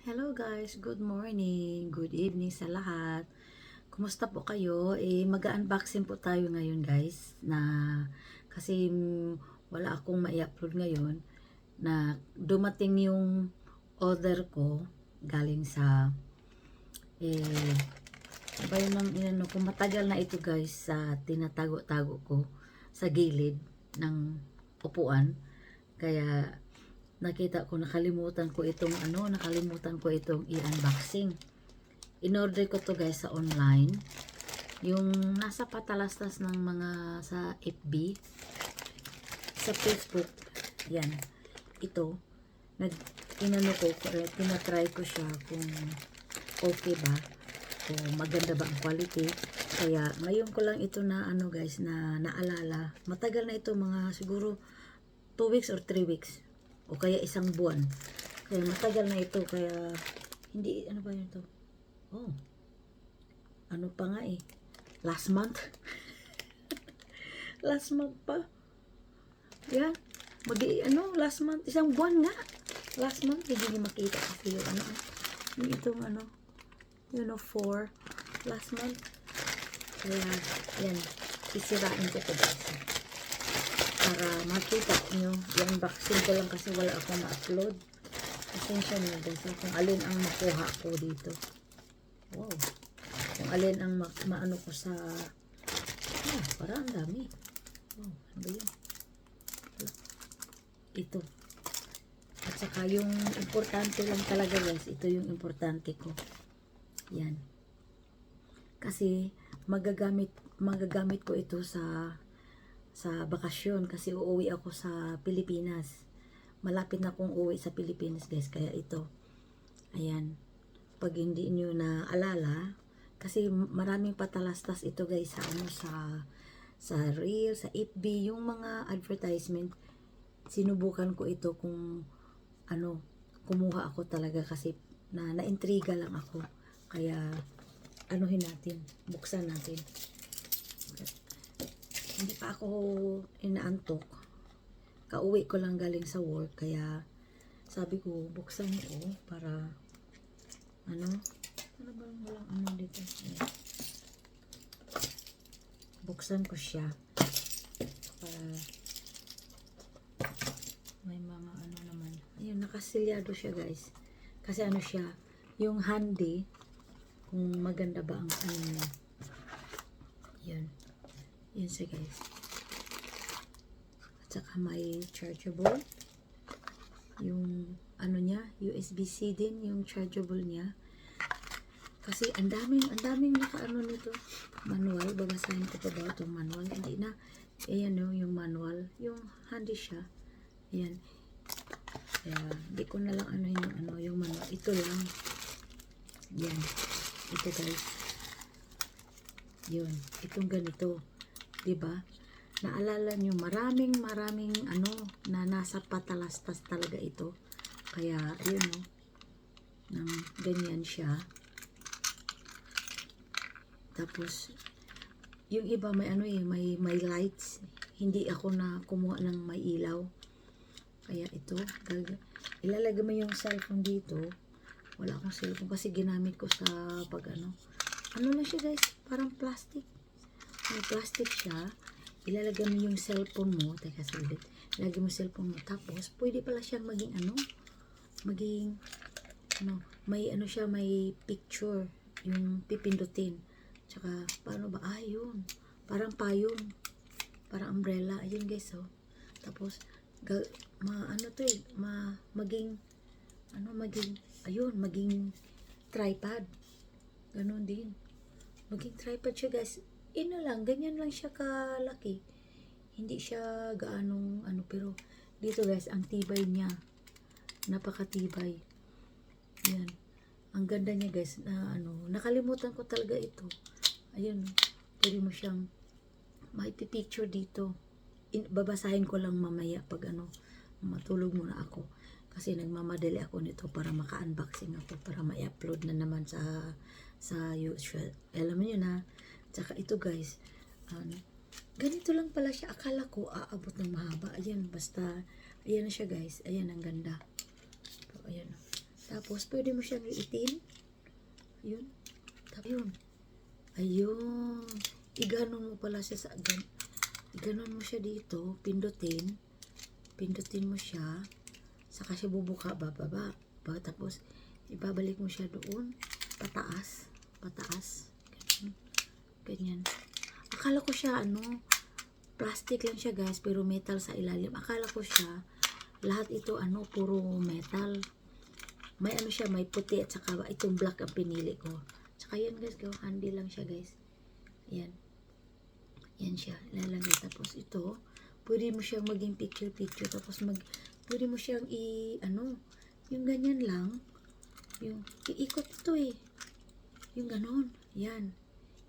Hello guys, good morning, good evening sa lahat. Kumusta po kayo? Mag-unboxing po tayo ngayon guys kasi wala akong mai-upload ngayon na dumating yung order ko galing sa ba yun ang inano ko, matagal na ito guys sa tinatago-tago ko sa gilid ng upuan. Kaya nakita ko, nakalimutan ko itong i-unboxing. In-order ko to guys sa online. Yung nasa patalastas ng mga sa FB, sa Facebook. Yan. Ito. Tinatry ko siya kung okay ba. Kung maganda ba ang quality. Kaya ngayon ko lang ito na guys, na naalala. Matagal na ito, mga siguro 2 weeks or 3 weeks. O kaya isang buwan. Kaya matagal na ito. Kaya hindi, ano ba yun ito? Oh. Ano pa nga eh. Last month. Last month pa. Yan. Last month. Isang buwan nga. Last month. Hindi niyo makita kasi yung yung itong 4 last month. Kaya, yan. Isirain ko ito guys. Para makita nyo, i-unboxing ko lang kasi wala akong ma-upload. Pasensya nyo guys, kung alin ang makuha ko dito. Wow. Kung alin ang maano ko sa parang ang dami. Wow, ano ba yun? Ito. At saka yung importante lang talaga guys, ito yung importante ko. Yan. Kasi magagamit ko ito sa bakasyon kasi uuwi ako sa Pilipinas. Malapit na akong uuwi sa Pilipinas guys, kaya ito. Ayan. Pag hindi niyo na alala, kasi maraming patalastas ito guys sa reel, sa FB, yung mga advertisement. Sinubukan ko ito kung kumuha ako talaga kasi naintriga lang ako. Kaya natin, buksan natin. Hindi pa ako inaantok. Kauwi ko lang galing sa work. Kaya sabi ko, buksan ko para ano bang walang dito. Ayan. Buksan ko siya. Para may mga naman. Ayun, nakasilyado siya guys. Kasi siya, yung handy, kung maganda ba ang niya. Yun. Yun siya guys. At saka may chargeable. Yung niya, USB-C din yung chargeable niya. Kasi ang daming nito. Manual, babasahin ko pa ba itong manual? Hindi na. Ayan yung manual. Yung handy siya. Ayan. Kaya, hindi ko na lang yung manual. Ito lang. Yan. Ito guys. Yun. Itong ganito. Diba? Naalala nyo, maraming na nasa patalastas talaga ito. Kaya, yun nang ganyan siya. Tapos, yung iba may may lights. Hindi ako na kumuha ng may ilaw. Kaya ito, ilalagay mo yung cellphone dito. Wala akong cellphone kasi ginamit ko sa pag lang siya guys, parang plastic. May plastic siya. Ilalagay mo yung cellphone mo. Teka, saglit. Ilalagay mo yung cellphone mo. Tapos, pwede pala siyang maging may siya, may picture. Yung pipindutin. Tsaka, paano ba? Yun. Parang payong. Parang umbrella. Ayun guys, Tapos, maging tripod. Ganon din. Maging tripod siya guys. Ganyan lang siya kalaki. Hindi siya gaanong pero dito guys, ang tibay niya. Napakatibay. Yan. Ang ganda niya guys, nakalimutan ko talaga ito. Ayun, pwede mo siyang maipipicture dito. Babasahin ko lang mamaya pag matulog muna ako. Kasi nagmamadali ako nito para maka-unboxing ako, para ma-upload na naman sa YouTube. Alam niyo na. Tsaka ito guys, ganito lang pala siya. Akala ko aabot ng mahaba. Ayan, basta, ayan na siya guys. Ayan, ang ganda. So, ayan. Tapos, pwede mo siyang iitin. Ayun. Tapos, yun. Ayun. Iganon mo pala siya sa, iganon mo siya dito. Pindutin. Pindutin mo siya. Saka siya bubuka, bababa. Tapos, ibabalik mo siya doon. Pataas. Pataas. Ganyan. Ganyan. Akala ko siya, plastic lang siya guys, pero metal sa ilalim. Akala ko siya, lahat ito, puro metal. May siya, may puti at saka itong black ang pinili ko. Saka yan guys, handy lang siya guys. Yan. Yan siya, ilalagay. Tapos ito, pwede mo siyang maging picture-picture. Tapos pwede mo siyang yung ganyan lang. Yung, iikot ito eh. Yung ganon. Yan.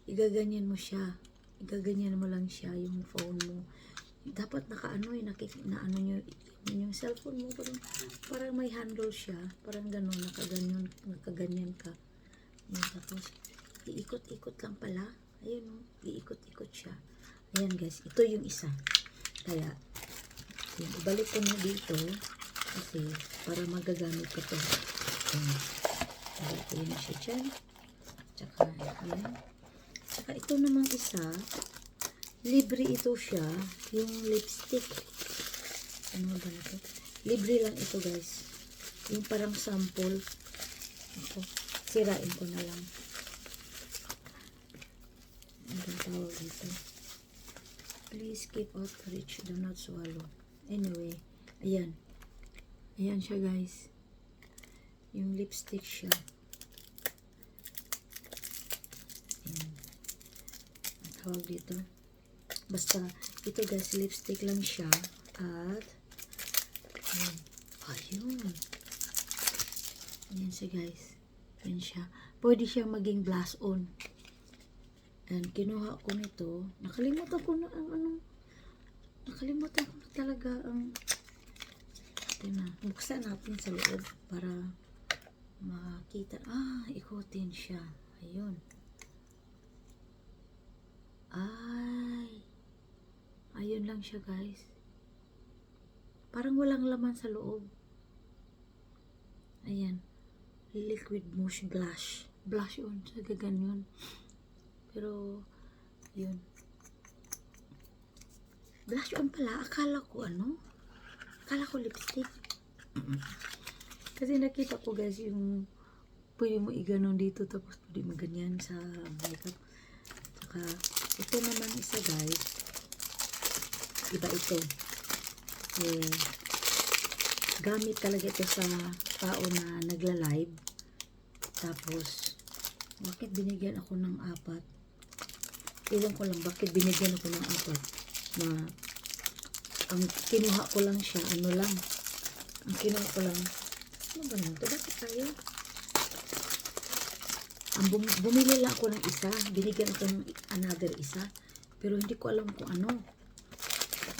Igaganyan mo siya. Igaganyan mo lang siya, yung phone mo. Dapat nakaano nyo, yung cellphone mo, parang may handle siya. Parang ganon, nakaganyan ka. Yan, tapos, iikot-ikot lang pala. Ayun, iikot-ikot siya. Ayan guys, ito yung isa. Kaya, yun, ibalik ko na dito. Kasi, para magagamit ko to. Ayan. Ibalik ko na siya dyan. Tsaka, ayan. Tsaka, ito namang isa. Libre ito siya. Yung lipstick. Ano ba na ito? Libre lang ito guys. Yung parang sample. Ito. Sirain ko na lang. Ang tawag dito. Please keep out reach. Do not swallow. Anyway. Ayan. Ayan siya guys. Yung lipstick siya. Ayan. Ang tawag dito. Basta, ito guys, lipstick lang siya. At, ayun. Ayan siya guys. Ayan siya. Pwede siyang maging blush on. And, kinuha ko nito. Nakalimutan ko na nakalimutan ko na talaga ang, ito na. Buksan natin sa loob para makita. Ikutin siya. Ayun. Ayun lang siya guys. Parang walang laman sa loob. Ayan. Liquid mousse blush. Blush on. Sa gaganyan. Pero, yun. Blush on pala. Akala ko lipstick. Kasi nakita ko guys yung pwede mo iganon dito tapos pwede mo ganyan sa makeup. Saka, ito naman isa guys. Iba ito. Gamit talaga ito sa tao na nagla-live. Tapos, bakit binigyan ako ng 4? Iwan ko lang bakit binigyan ako ng 4. Na, ang kinuha ko lang siya, ang kinuha ko lang, ano ba nito? Bakit tayo? Bumili lang ako ng isa, binigyan ako ng another isa, pero hindi ko alam kung ano.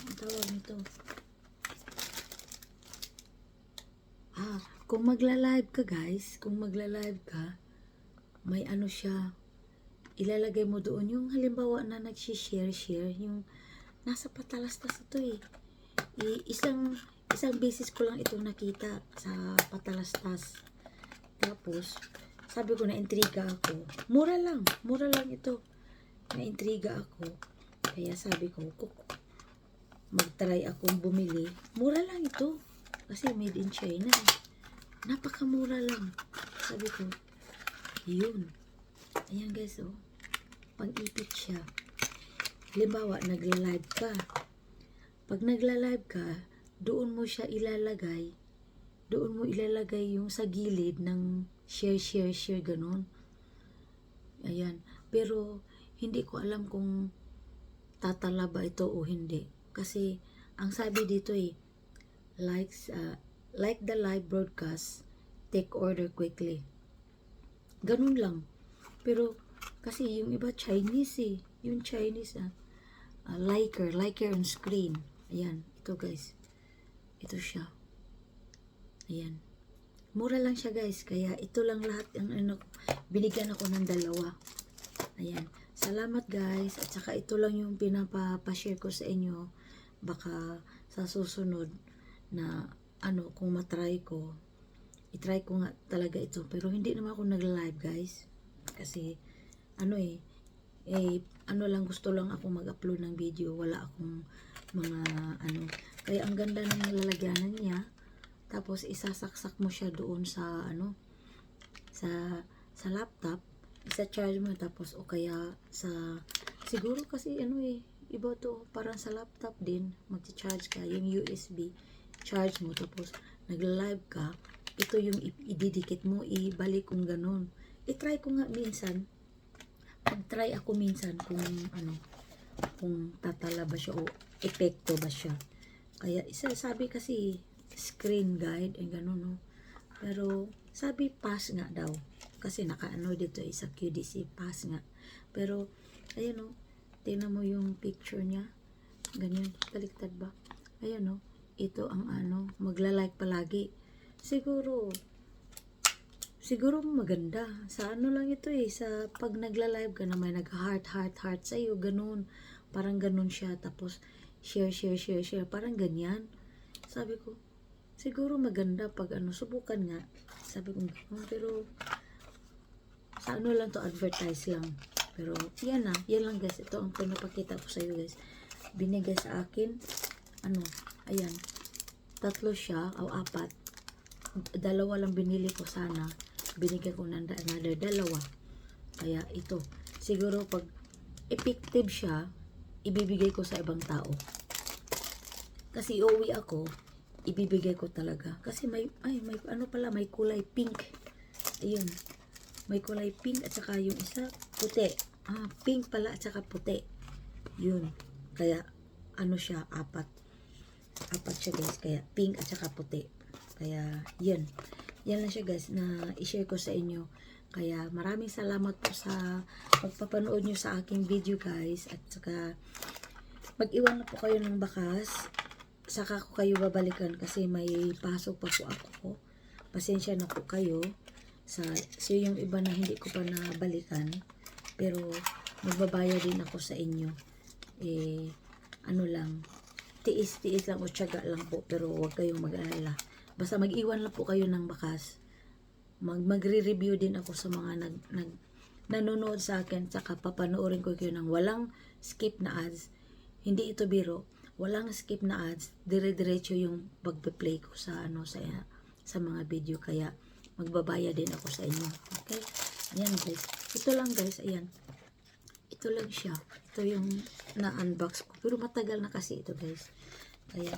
Ang tawag nito. Kung magla-live ka guys, may siya, ilalagay mo doon yung halimbawa na nag-share, yung nasa patalastas ito eh. Isang beses ko lang itong nakita sa patalastas. Tapos, sabi ko na-intriga ako. Mura lang ito. Na-intriga ako. Kaya sabi ko, mag-try akong bumili. Mura lang ito. Kasi made in China. Napakamura lang. Sabi ko, yun. Ayan guys, oh. Pang-ipit siya. Halimbawa, nagla-live ka. Pag nagla-live ka, doon mo siya ilalagay. Doon mo ilalagay yung sa gilid ng share, ganun. Ayan. Pero, hindi ko alam kung tatala ba ito o hindi. Kasi, ang sabi dito like the live broadcast, take order quickly. Ganun lang. Pero, kasi yung iba Chinese Yung Chinese, liker on screen. Ayan. Ito guys. Ito siya. Ayan. Mura lang siya guys. Kaya ito lang lahat. Binigyan ako ng 2. Ayan. Salamat guys. At saka ito lang yung pinapashare ko sa inyo. Baka sa susunod na kung matry ko, i-try ko nga talaga ito. Pero hindi naman ako nag-live guys. Kasi, ano lang, gusto lang ako mag-upload ng video. Wala akong mga, kaya ang ganda ng lalagyanan niya. Tapos, isasaksak mo siya doon sa, sa laptop. Isa-charge mo, tapos, o kaya, siguro kasi, iba to, parang sa laptop din, mag-charge ka, yung USB, charge mo, tapos, nag-live ka, ito yung ididikit mo, ibalik kung ganun. I-try ko nga minsan, mag-try ako minsan kung tatala ba siya o epekto ba siya. Kaya, sabi kasi, screen guide, ganun, no? Pero, sabi pass nga daw. Kasi dito sa QDC, pass nga. Pero, ayun, no? Tingnan mo yung picture niya. Ganyan, baliktad ba? Ayun, no? Ito ang magla-like palagi. Siguro maganda. Sa lang ito sa pag nagla-live ka na may nag-heart sa'yo, ganun. Parang ganun siya. Tapos, share. Parang ganyan. Sabi ko, siguro maganda pag subukan nga. Sabi ko, pero, sa lang to, advertise lang. Pero, yan lang guys. Ito ang pinapakita ko sa iyo guys. Binigay sa akin, ayan, 3 siya, o 4. 2 lang binili ko sana. Binigay ko ng another 2. Kaya ito, siguro pag effective siya, ibibigay ko sa ibang tao. Kasi uuwi ako, ibibigay ko talaga. Kasi may kulay pink. Ayun. May kulay pink at saka yung isa puti. Pink pala at saka puti. Yun. Kaya siya, 4 siya guys. Kaya pink at saka puti. Kaya yan lang siya guys na i-share ko sa inyo. Kaya maraming salamat po sa pagpapanood nyo sa aking video guys. At saka mag-iwan na po kayo ng bakas. Saka ko kayo babalikan kasi may pasok pa po ako. Pasensya na po kayo. So yung iba na hindi ko pa nabalikan. Pero magbabayad din ako sa inyo. Lang. Tiis lang o tiyaga lang po. Pero huwag kayong mag-alala. Basta mag-iwan lang po kayo ng bakas. Magre-review din ako sa mga nanonood sa akin. Saka papanoorin ko kayo ng walang skip na ads. Hindi ito biro. Walang skip na ads. Dire-diretso yung pagpe-play ko sa sa mga video. Kaya magbabaya din ako sa inyo. Okay? Ayan guys. Ito lang guys. Ayan. Ito lang siya. Ito yung na-unbox ko. Pero matagal na kasi ito guys. Kaya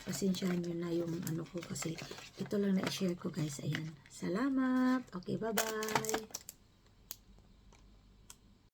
pasensyahan nyo na yung ko kasi ito lang na i-share ko guys. Ayan. Salamat. Okay, bye-bye.